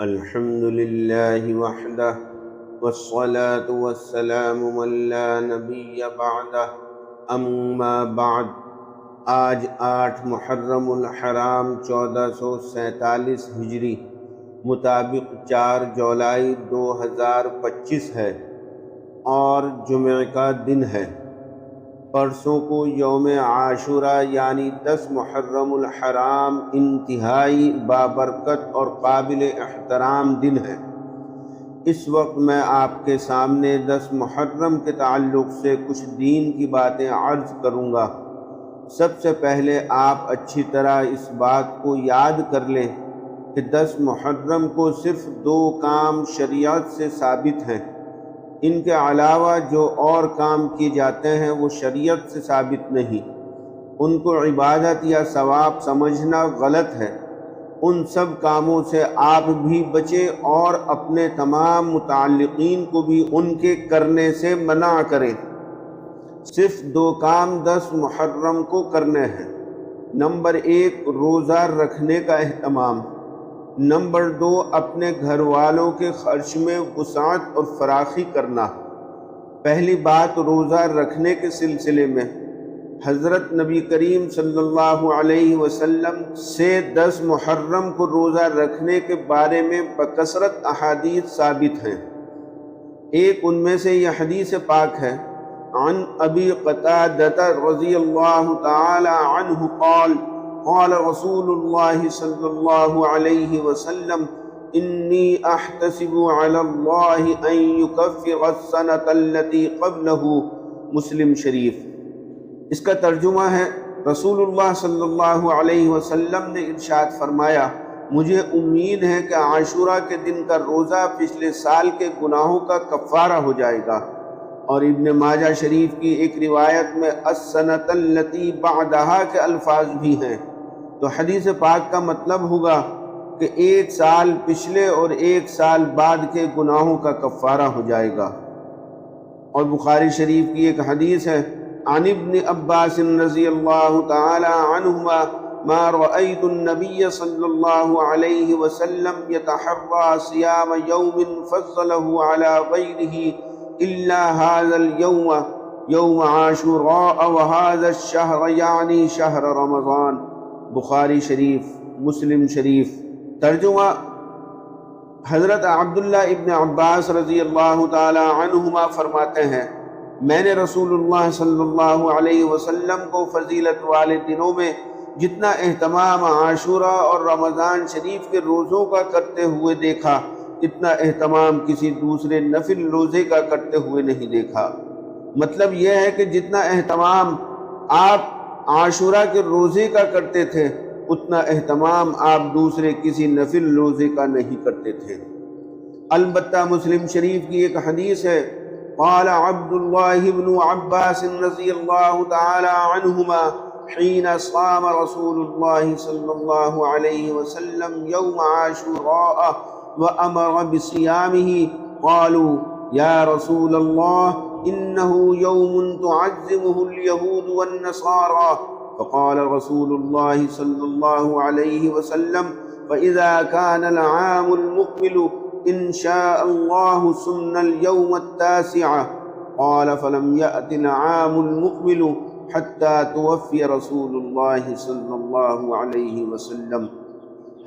الحمد للہ وحدہ والصلاة والسلام من لا نبی بعدہ اما بعد۔ آج 8 محرم الحرام 1447 ہجری مطابق 4 جولائی 2025 ہے اور جمعہ کا دن ہے۔ پرسوں کو یوم عاشورہ یعنی 10 محرم الحرام انتہائی بابرکت اور قابل احترام دن ہے۔ اس وقت میں آپ کے سامنے 10 محرم کے تعلق سے کچھ دین کی باتیں عرض کروں گا۔ سب سے پہلے آپ اچھی طرح اس بات کو یاد کر لیں کہ 10 محرم کو صرف 2 کام شریعت سے ثابت ہیں۔ ان کے علاوہ جو اور کام کیے جاتے ہیں وہ شریعت سے ثابت نہیں۔ ان کو عبادت یا ثواب سمجھنا غلط ہے۔ ان سب کاموں سے آپ بھی بچیں اور اپنے تمام متعلقین کو بھی ان کے کرنے سے منع کریں۔ صرف 2 کام 10 محرم کو کرنے ہیں۔ نمبر 1 روزہ رکھنے کا اہتمام۔ نمبر 2 اپنے گھر والوں کے خرچ میں وسعت اور فراخی کرنا۔ پہلی بات روزہ رکھنے کے سلسلے میں حضرت نبی کریم صلی اللہ علیہ وسلم سے 10 محرم کو روزہ رکھنے کے بارے میں بکثرت احادیث ثابت ہیں۔ ایک ان میں سے یہ حدیث پاک ہے، عن ابی قتادہ رضی اللہ تعالی عنہ قال قال رسول اللہ صلی اللہ علیہ وسلم انی احتسب علی اللہ ان یکفر السنة التي قبلہ۔ مسلم شریف۔ اس کا ترجمہ ہے، رسول اللہ صلی اللہ علیہ وسلم نے ارشاد فرمایا، مجھے امید ہے کہ عاشورہ کے دن کا روزہ پچھلے سال کے گناہوں کا کفارہ ہو جائے گا۔ اور ابن ماجہ شریف کی ایک روایت میں السنة التي بعدها کے الفاظ بھی ہیں، تو حدیث پاک کا مطلب ہوگا کہ 1 سال پچھلے اور 1 سال بعد کے گناہوں کا کفارہ ہو جائے گا۔ اور بخاری شریف کی ایک حدیث ہے، عن ابن عباس رضی اللہ تعالی عنہما ما رأيت النبي صلی اللہ علیہ وسلم يتحرى صيام يوم فضله على غيره إلا هذا اليوم يوم عاشوراء وهذا الشهر يعني شهر رمضان۔ بخاری شریف، مسلم شریف۔ ترجمہ، حضرت عبداللہ ابن عباس رضی اللہ تعالی عنہما فرماتے ہیں، میں نے رسول اللہ صلی اللہ علیہ وسلم کو فضیلت والے دنوں میں جتنا اہتمام عاشورہ اور رمضان شریف کے روزوں کا کرتے ہوئے دیکھا، اتنا اہتمام کسی دوسرے نفل روزے کا کرتے ہوئے نہیں دیکھا۔ مطلب یہ ہے کہ جتنا اہتمام آپ عاشورہ کے روزے کا کرتے تھے، اتنا اہتمام آپ دوسرے کسی نفل روزے کا نہیں کرتے تھے۔ البتہ مسلم شریف کی ایک حدیث ہے، قال عبداللہ بن عباس رضی اللہ تعالی عنہما حین صام رسول اللہ صلی اللہ علیہ وسلم یوم عاشوراء وامر بصیامہ قالوا یا رسول اللہ انه یوم تعظمه اليہود والنصارى فقال رسول الله صلى الله عليه وسلم فإذا كان العام المقبل إن شاء الله صمنا اليوم التاسع قال فلم يأت العام المقبل حتى توفي رسول الله صلى الله عليه وسلم۔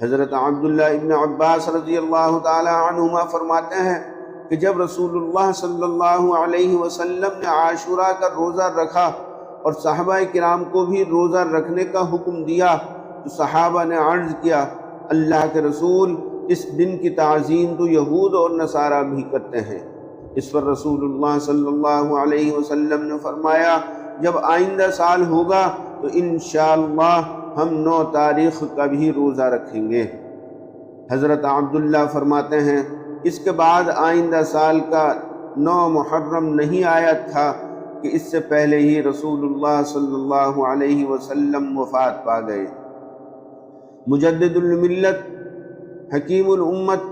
حضرت عبداللہ ابن عباس رضی اللہ تعالی عنہما فرماتے ہیں کہ جب رسول اللہ صلی اللہ علیہ وسلم نے عاشورہ کا روزہ رکھا اور صحابہ کرام کو بھی روزہ رکھنے کا حکم دیا تو صحابہ نے عرض کیا، اللہ کے رسول اس دن کی تعظیم تو یہود اور نصارہ بھی کرتے ہیں۔ اس پر رسول اللہ صلی اللہ علیہ وسلم نے فرمایا، جب آئندہ سال ہوگا تو انشاءاللہ ہم 9 تاریخ کا بھی روزہ رکھیں گے۔ حضرت عبداللہ فرماتے ہیں، اس کے بعد آئندہ سال کا 9 محرم نہیں آیا تھا کہ اس سے پہلے ہی رسول اللہ صلی اللہ علیہ وسلم وفات پا گئے۔ مجدد الملت، حکیم الامت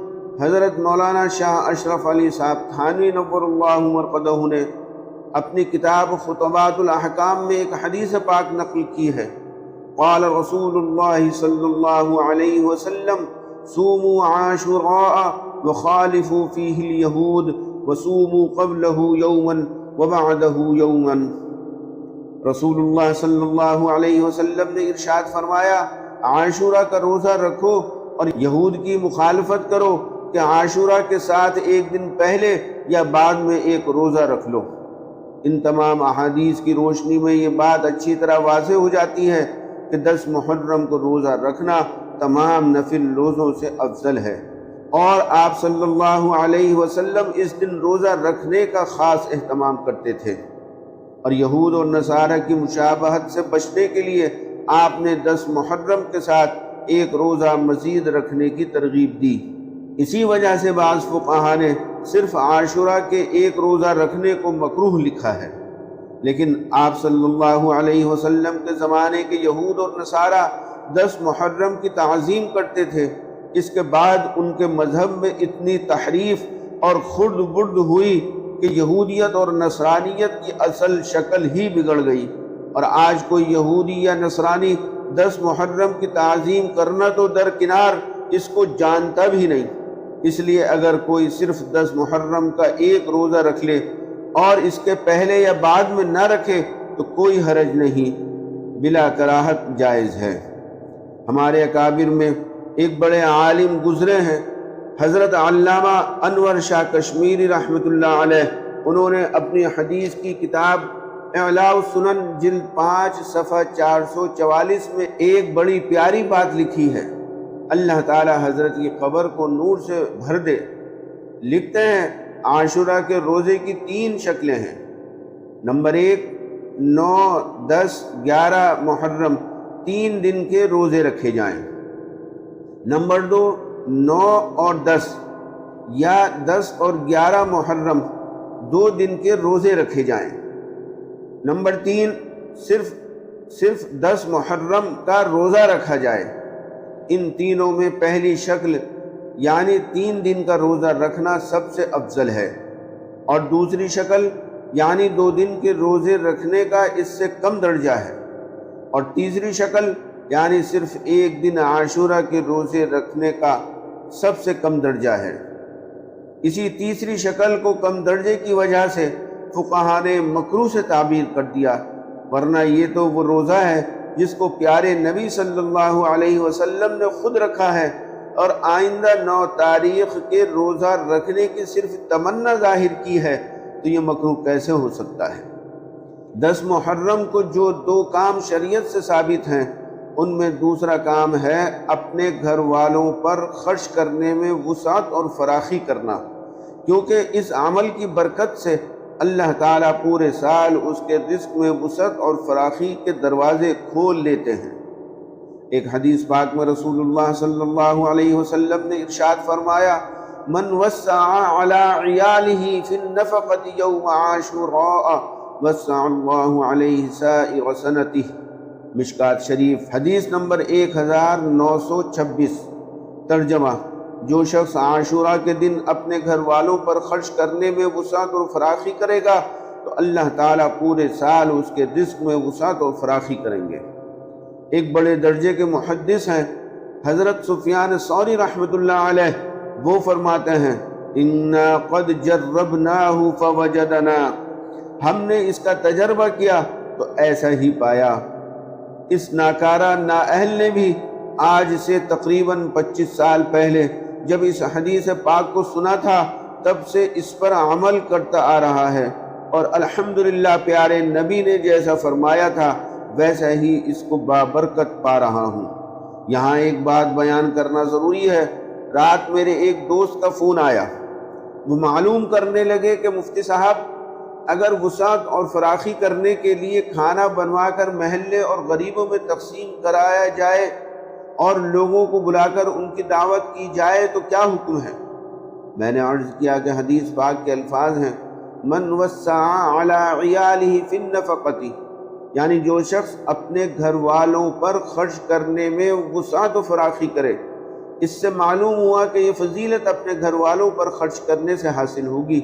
حضرت مولانا شاہ اشرف علی صاحب تھانوی نور اللہ مرقدہ نے اپنی کتاب خطبات الاحکام میں ایک حدیث پاک نقل کی ہے، قال رسول اللہ صلی اللہ علیہ وسلم صوموا عاشوراء وخالفوا فيه اليهود وصوموا قبله يوما وبعده يوما۔ رسول اللہ صلی اللہ علیہ وسلم نے ارشاد فرمایا، عاشورہ کا روزہ رکھو اور یہود کی مخالفت کرو کہ عاشورہ کے ساتھ ایک دن پہلے یا بعد میں ایک روزہ رکھ لو۔ ان تمام احادیث کی روشنی میں یہ بات اچھی طرح واضح ہو جاتی ہے کہ 10 محرم کو روزہ رکھنا تمام نفل روزوں سے افضل ہے، اور آپ صلی اللہ علیہ وسلم اس دن روزہ رکھنے کا خاص اہتمام کرتے تھے، اور یہود اور نصارہ کی مشابہت سے بچنے کے لیے آپ نے 10 محرم کے ساتھ ایک روزہ مزید رکھنے کی ترغیب دی۔ اسی وجہ سے بعض فقہا نے صرف عاشورہ کے ایک روزہ رکھنے کو مکروہ لکھا ہے، لیکن آپ صلی اللہ علیہ وسلم کے زمانے کے یہود اور نصارہ 10 محرم کی تعظیم کرتے تھے۔ اس کے بعد ان کے مذہب میں اتنی تحریف اور خرد برد ہوئی کہ یہودیت اور نصرانیت کی اصل شکل ہی بگڑ گئی، اور آج کوئی یہودی یا نصرانی 10 محرم کی تعظیم کرنا تو درکنار اس کو جانتا بھی نہیں۔ اس لیے اگر کوئی صرف 10 محرم کا ایک روزہ رکھ لے اور اس کے پہلے یا بعد میں نہ رکھے تو کوئی حرج نہیں، بلا کراہت جائز ہے۔ ہمارے اکابر میں ایک بڑے عالم گزرے ہیں، حضرت علامہ انور شاہ کشمیری رحمۃ اللہ علیہ۔ انہوں نے اپنی حدیث کی کتاب اعلاء السنن جلد 5 صفحہ 444 میں ایک بڑی پیاری بات لکھی ہے۔ اللہ تعالی حضرت کی قبر کو نور سے بھر دے۔ لکھتے ہیں، عاشورہ کے روزے کی 3 شکلیں ہیں۔ نمبر 1، 9، 10، 11 محرم 3 دن کے روزے رکھے جائیں۔ نمبر 2، 9 اور 10 یا 10 اور 11 محرم 2 دن کے روزے رکھے جائیں۔ نمبر 3، صرف 10 محرم کا روزہ رکھا جائے۔ ان تینوں میں پہلی شکل یعنی 3 دن کا روزہ رکھنا سب سے افضل ہے، اور دوسری شکل یعنی 2 دن کے روزے رکھنے کا اس سے کم درجہ ہے، اور تیسری شکل یعنی صرف 1 دن عاشورہ کے روزے رکھنے کا سب سے کم درجہ ہے۔ اسی تیسری شکل کو کم درجے کی وجہ سے فقہا نے مکروہ سے تعبیر کر دیا، ورنہ یہ تو وہ روزہ ہے جس کو پیارے نبی صلی اللہ علیہ وسلم نے خود رکھا ہے، اور آئندہ 9 تاریخ کے روزہ رکھنے کی صرف تمنا ظاہر کی ہے، تو یہ مکروہ کیسے ہو سکتا ہے؟ 10 محرم کو جو 2 کام شریعت سے ثابت ہیں، ان میں دوسرا کام ہے اپنے گھر والوں پر خرچ کرنے میں وسعت اور فراخی کرنا، کیونکہ اس عمل کی برکت سے اللہ تعالیٰ پورے سال اس کے رزق میں وسعت اور فراخی کے دروازے کھول لیتے ہیں۔ ایک حدیث پاک میں رسول اللہ صلی اللہ علیہ وسلم نے ارشاد فرمایا، من وسع علی عیالہ فی النفقۃ یوم عاشوراء وسع اللہ علیہ سائر سنتہ۔ مشکات شریف حدیث نمبر 1926۔ ترجمہ: جو شخص عاشورہ کے دن اپنے گھر والوں پر خرچ کرنے میں وسعت اور فراخی کرے گا تو اللہ تعالیٰ پورے سال اس کے رزق میں وسعت اور فراخی کریں گے۔ ایک بڑے درجے کے محدث ہیں حضرت سفیان ثوری رحمۃ اللہ علیہ، وہ فرماتے ہیں، اِنَّا قَدْ جَرَّبْنَاهُ فَوَجَدْنَا، ہم نے اس کا تجربہ کیا تو ایسا ہی پایا۔ اس ناکارہ نااہل نے بھی آج سے تقریباً 25 سال پہلے جب اس حدیث پاک کو سنا تھا تب سے اس پر عمل کرتا آ رہا ہے، اور الحمدللہ پیارے نبی نے جیسا فرمایا تھا ویسا ہی اس کو بابرکت پا رہا ہوں۔ یہاں ایک بات بیان کرنا ضروری ہے۔ رات میرے ایک دوست کا فون آیا، وہ معلوم کرنے لگے کہ مفتی صاحب، اگر وسعت اور فراخی کرنے کے لیے کھانا بنوا کر محلے اور غریبوں میں تقسیم کرایا جائے اور لوگوں کو بلا کر ان کی دعوت کی جائے تو کیا حکم ہے؟ میں نے عرض کیا کہ حدیث پاک کے الفاظ ہیں، من وسع علی عیالہ فی النفقۃ، یعنی جو شخص اپنے گھر والوں پر خرچ کرنے میں وسعت و فراخی کرے۔ اس سے معلوم ہوا کہ یہ فضیلت اپنے گھر والوں پر خرچ کرنے سے حاصل ہوگی،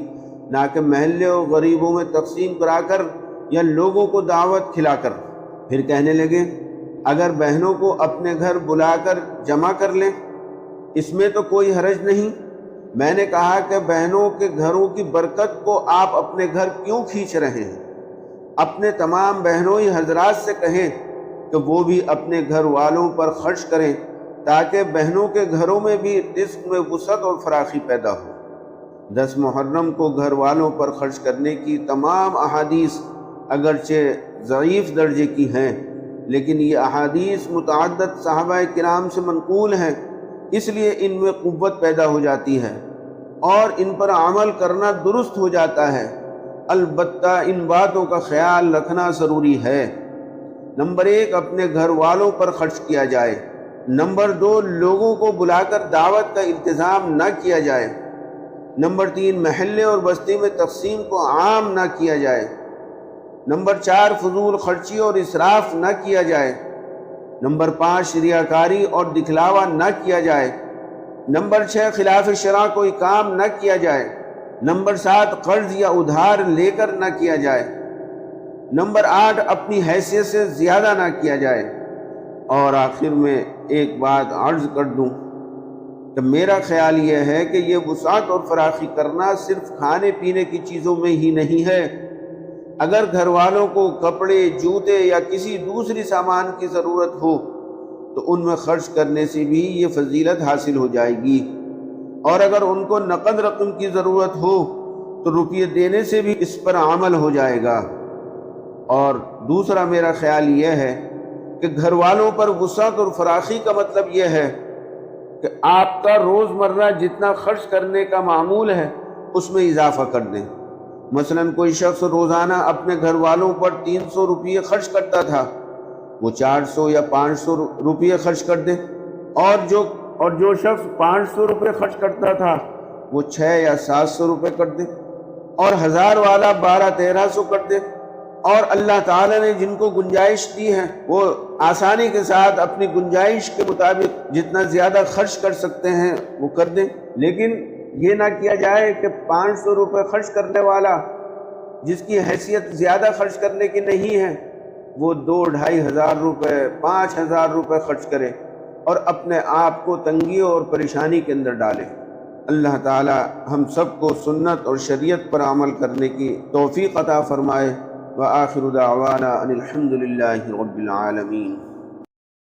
نہ کہ محلے اور غریبوں میں تقسیم کرا کر یا لوگوں کو دعوت کھلا کر۔ پھر کہنے لگے، اگر بہنوں کو اپنے گھر بلا کر جمع کر لیں اس میں تو کوئی حرج نہیں۔ میں نے کہا کہ بہنوں کے گھروں کی برکت کو آپ اپنے گھر کیوں کھینچ رہے ہیں؟ اپنے تمام بہنوئی حضرات سے کہیں کہ وہ بھی اپنے گھر والوں پر خرچ کریں تاکہ بہنوں کے گھروں میں بھی رزق میں وسعت اور فراخی پیدا ہو۔ 10 محرم کو گھر والوں پر خرچ کرنے کی تمام احادیث اگرچہ ضعیف درجے کی ہیں، لیکن یہ احادیث متعدد صحابہ کرام سے منقول ہیں، اس لیے ان میں قوت پیدا ہو جاتی ہے اور ان پر عمل کرنا درست ہو جاتا ہے۔ البتہ ان باتوں کا خیال رکھنا ضروری ہے۔ نمبر 1، اپنے گھر والوں پر خرچ کیا جائے۔ نمبر 2، لوگوں کو بلا کر دعوت کا انتظام نہ کیا جائے۔ نمبر 3، محلے اور بستی میں تقسیم کو عام نہ کیا جائے۔ نمبر 4، فضول خرچی اور اسراف نہ کیا جائے۔ نمبر 5، ریاکاری اور دکھلاوا نہ کیا جائے۔ نمبر 6، خلاف شرع کوئی کام نہ کیا جائے۔ نمبر 7، قرض یا ادھار لے کر نہ کیا جائے۔ نمبر 8، اپنی حیثیت سے زیادہ نہ کیا جائے۔ اور آخر میں ایک بات عرض کر دوں کہ میرا خیال یہ ہے کہ یہ وسعت اور فراخی کرنا صرف کھانے پینے کی چیزوں میں ہی نہیں ہے۔ اگر گھر والوں کو کپڑے، جوتے یا کسی دوسری سامان کی ضرورت ہو تو ان میں خرچ کرنے سے بھی یہ فضیلت حاصل ہو جائے گی، اور اگر ان کو نقد رقم کی ضرورت ہو تو روپیے دینے سے بھی اس پر عمل ہو جائے گا۔ اور دوسرا میرا خیال یہ ہے کہ گھر والوں پر وسعت اور فراخی کا مطلب یہ ہے کہ آپ کا روزمرہ جتنا خرچ کرنے کا معمول ہے اس میں اضافہ کر دیں۔ مثلا کوئی شخص روزانہ اپنے گھر والوں پر 300 روپیے خرچ کرتا تھا، وہ 400 یا 500 روپیے خرچ کر دے، اور جو شخص 500 روپے خرچ کرتا تھا وہ 6 یا 700 روپے کر دے، اور 1000 والا 1200-1300 کر دے۔ اور اللہ تعالیٰ نے جن کو گنجائش دی ہے وہ آسانی کے ساتھ اپنی گنجائش کے مطابق جتنا زیادہ خرچ کر سکتے ہیں وہ کر دیں۔ لیکن یہ نہ کیا جائے کہ 500 روپے خرچ کرنے والا جس کی حیثیت زیادہ خرچ کرنے کی نہیں ہے وہ 2-2500 روپے 5000 روپے خرچ کرے اور اپنے آپ کو تنگی اور پریشانی کے اندر ڈالے۔ اللہ تعالی ہم سب کو سنت اور شریعت پر عمل کرنے کی توفیق عطا فرمائے۔ وآخر دعوانا ان الحمد للہ رب العالمین۔